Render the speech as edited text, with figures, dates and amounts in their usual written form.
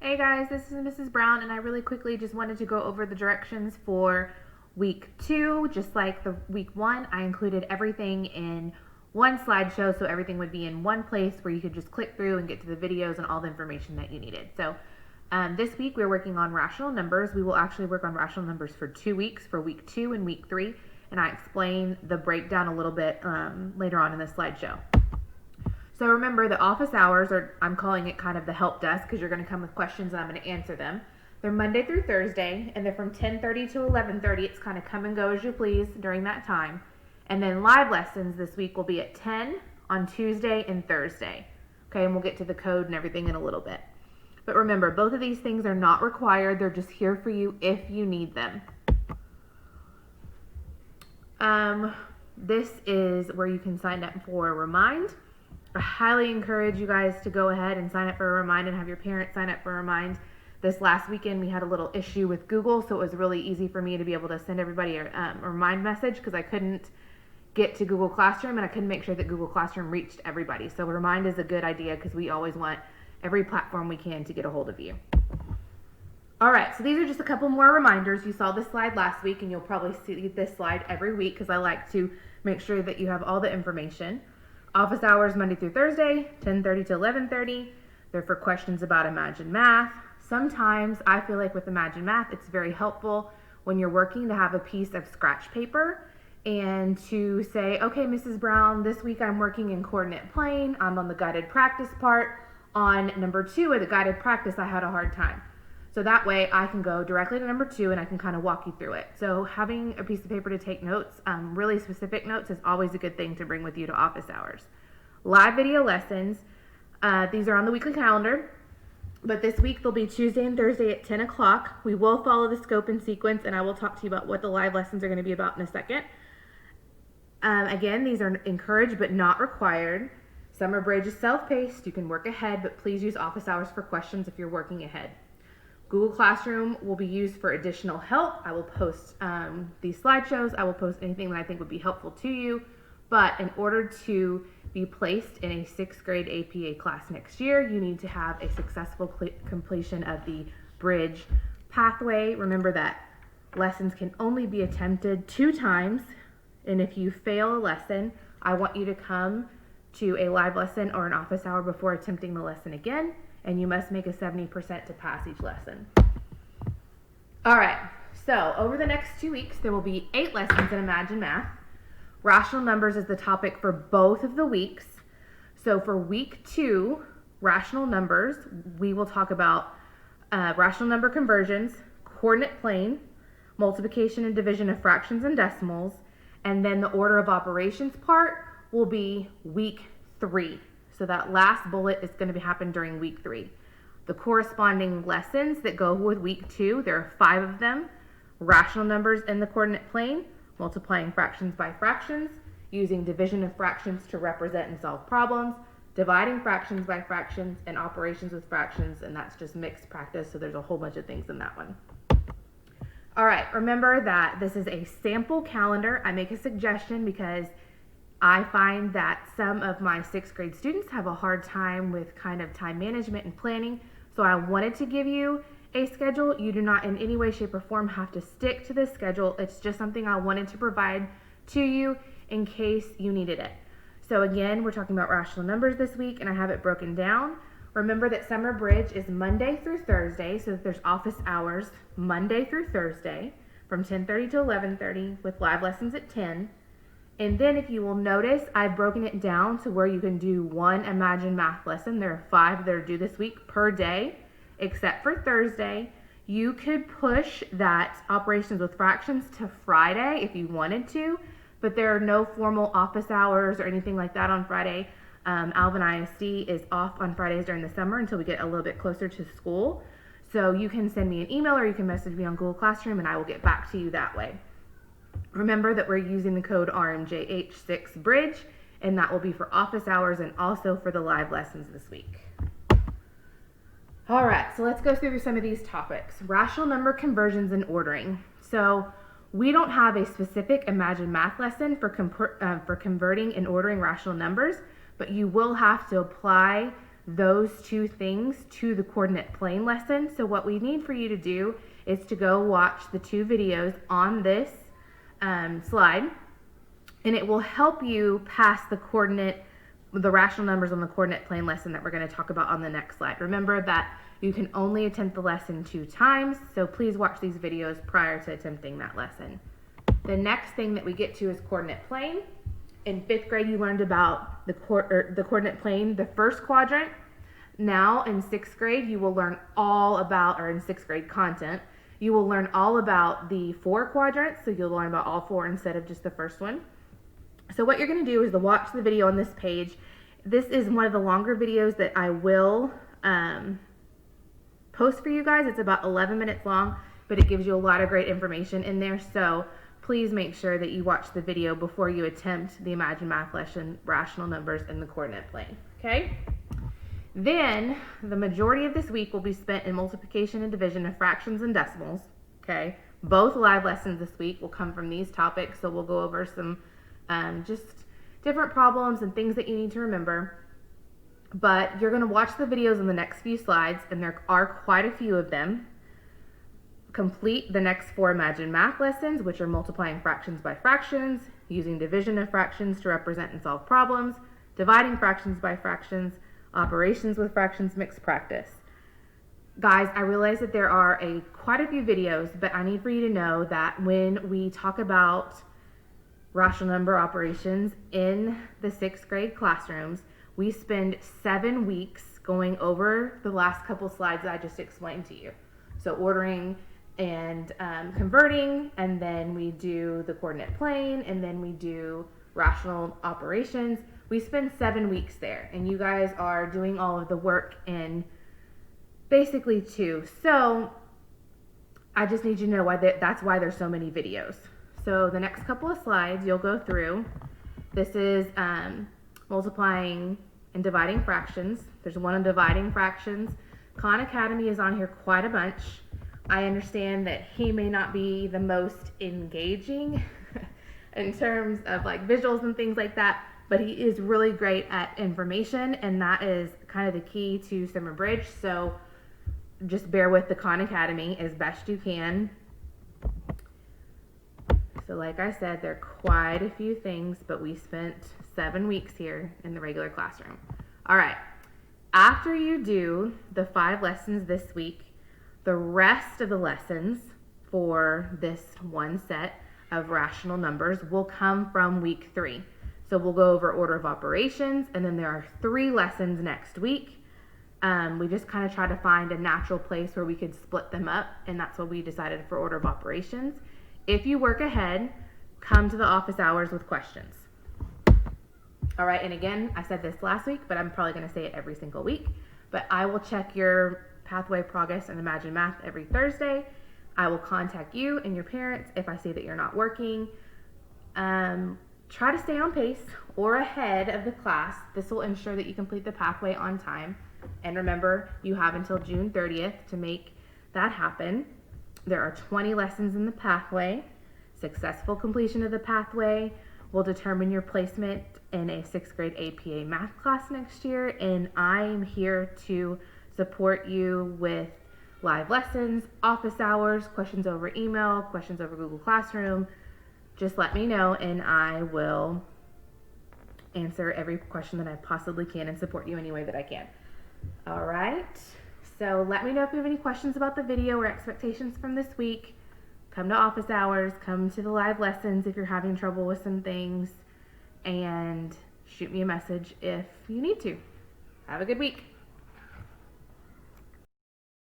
Hey guys, this is Mrs. Brown, and I really quickly just wanted to go over the directions for week 2. Just like the week 1, I included everything in one slideshow, so everything would be in one place where you could just click through and get to the videos and all the information that you needed. So this week we're working on rational numbers. We will actually work on rational numbers for 2 weeks, for week 2 and week 3, and I explain the breakdown a little bit later on in the slideshow. So remember, the office hours are, I'm calling it kind of the help desk, because you're going to come with questions and I'm going to answer them. They're Monday through Thursday, and they're from 10:30 to 11:30. It's kind of come and go as you please during that time. And then live lessons this week will be at 10 on Tuesday and Thursday. Okay, and we'll get to the code and everything in a little bit. But remember, both of these things are not required. They're just here for you if you need them. This is where you can sign up for Remind. I highly encourage you guys to go ahead and sign up for a Remind and have your parents sign up for a Remind. This last weekend we had a little issue with Google, so it was really easy for me to be able to send everybody a Remind message because I couldn't get to Google Classroom and I couldn't make sure that Google Classroom reached everybody. So Remind is a good idea because we always want every platform we can to get a hold of you. All right, so these are just a couple more reminders. You saw this slide last week and you'll probably see this slide every week because I like to make sure that you have all the information. Office hours Monday through Thursday, 10:30 to 11:30. They're for questions about Imagine Math. Sometimes I feel like with Imagine Math, it's very helpful when you're working to have a piece of scratch paper and to say, okay, Mrs. Brown, this week I'm working in coordinate plane. I'm on the guided practice part. On number 2 of the guided practice, I had a hard time. So that way I can go directly to number 2 and I can kind of walk you through it. So having a piece of paper to take notes, really specific notes, is always a good thing to bring with you to office hours. Live video lessons, these are on the weekly calendar, but this week they'll be Tuesday and Thursday at 10 o'clock. We will follow the scope and sequence, and I will talk to you about what the live lessons are going to be about in a second. Again, these are encouraged but not required. Summer Bridge is self-paced. You can work ahead, but please use office hours for questions if you're working ahead. Google Classroom will be used for additional help. I will post these slideshows. I will post anything that I think would be helpful to you. But in order to be placed in a 6th grade APA class next year, you need to have a successful completion of the Bridge pathway. Remember that lessons can only be attempted 2 times. And if you fail a lesson, I want you to come to a live lesson or an office hour before attempting the lesson again. And you must make a 70% to pass each lesson. All right, so over the next 2 weeks, there will be 8 lessons in Imagine Math. Rational numbers is the topic for both of the weeks. So for week 2, rational numbers, we will talk about rational number conversions, coordinate plane, multiplication and division of fractions and decimals, and then the order of operations part will be week 3. So that last bullet is going to happen during week 3. The corresponding lessons that go with week 2, there are 5 of them. Rational numbers in the coordinate plane, multiplying fractions by fractions, using division of fractions to represent and solve problems, dividing fractions by fractions, and operations with fractions, and that's just mixed practice, so there's a whole bunch of things in that one. All right, remember that this is a sample calendar. I make a suggestion because I find that some of my 6th grade students have a hard time with kind of time management and planning. So I wanted to give you a schedule. You do not in any way, shape, or form have to stick to this schedule. It's just something I wanted to provide to you in case you needed it. So again, we're talking about rational numbers this week, and I have it broken down. Remember that Summer Bridge is Monday through Thursday, so there's office hours Monday through Thursday from 10:30 to 11:30 with live lessons at 10. And then if you will notice, I've broken it down to where you can do 1 Imagine Math lesson. There are 5 that are due this week per day, except for Thursday. You could push that operations with fractions to Friday if you wanted to, but there are no formal office hours or anything like that on Friday. Alvin ISD is off on Fridays during the summer until we get a little bit closer to school. So you can send me an email or you can message me on Google Classroom and I will get back to you that way. Remember that we're using the code RMJH6Bridge, and that will be for office hours and also for the live lessons this week. All right, so let's go through some of these topics. Rational number conversions and ordering. So we don't have a specific Imagine Math lesson for converting and ordering rational numbers, but you will have to apply those two things to the coordinate plane lesson. So what we need for you to do is to go watch the two videos on this slide, and it will help you pass the rational numbers on the coordinate plane lesson that we're going to talk about on the next slide. Remember that you can only attempt the lesson 2 times, so please watch these videos prior to attempting that lesson. The next thing that we get to is coordinate plane. In 5th grade, you learned about the coordinate plane, the first quadrant. Now in 6th grade, you will learn all about, or in 6th grade content, you will learn all about the 4 quadrants, so you'll learn about all 4 instead of just the first one. So what you're going to do is to watch the video on this page. This is one of the longer videos that I will post for you guys. It's about 11 minutes long, but it gives you a lot of great information in there. So please make sure that you watch the video before you attempt the Imagine Math lesson, rational numbers in the coordinate plane, okay? Then the majority of this week will be spent in multiplication and division of fractions and decimals, okay? Both live lessons this week will come from these topics, so we'll go over some just different problems and things that you need to remember. But you're going to watch the videos in the next few slides, and there are quite a few of them. Complete the next 4 Imagine Math lessons, which are multiplying fractions by fractions, using division of fractions to represent and solve problems, dividing fractions by fractions, operations with fractions, mixed practice. Guys, I realize that there are quite a few videos, but I need for you to know that when we talk about rational number operations in the 6th grade classrooms, we spend 7 weeks going over the last couple slides that I just explained to you. So ordering and converting, and then we do the coordinate plane, and then we do rational operations. We spend 7 weeks there, and you guys are doing all of the work in basically 2. So I just need you to know that's why there's so many videos. So the next couple of slides you'll go through. This is multiplying and dividing fractions. There's one on dividing fractions. Khan Academy is on here quite a bunch. I understand that he may not be the most engaging in terms of like visuals and things like that, but he is really great at information, and that is kind of the key to Summer Bridge. So just bear with the Khan Academy as best you can. So like I said, there are quite a few things, but we spent 7 weeks here in the regular classroom. All right, after you do the 5 lessons this week, the rest of the lessons for this one set of rational numbers will come from week 3. So we'll go over order of operations, and then there are 3 lessons next week. We just kind of try to find a natural place where we could split them up, and that's what we decided for order of operations. If you work ahead, come to the office hours with questions. All right, and again, I said this last week, but I'm probably going to say it every single week. But I will check your pathway progress and Imagine Math every Thursday. I will contact you and your parents if I see that you're not working. Try to stay on pace or ahead of the class. This will ensure that you complete the pathway on time. And remember, you have until June 30th to make that happen. There are 20 lessons in the pathway. Successful completion of the pathway will determine your placement in a 6th grade APA math class next year, and I'm here to support you with live lessons, office hours, questions over email, questions over Google Classroom. Just let me know, and I will answer every question that I possibly can and support you any way that I can. All right, so let me know if you have any questions about the video or expectations from this week. Come to office hours, come to the live lessons if you're having trouble with some things, and shoot me a message if you need to. Have a good week.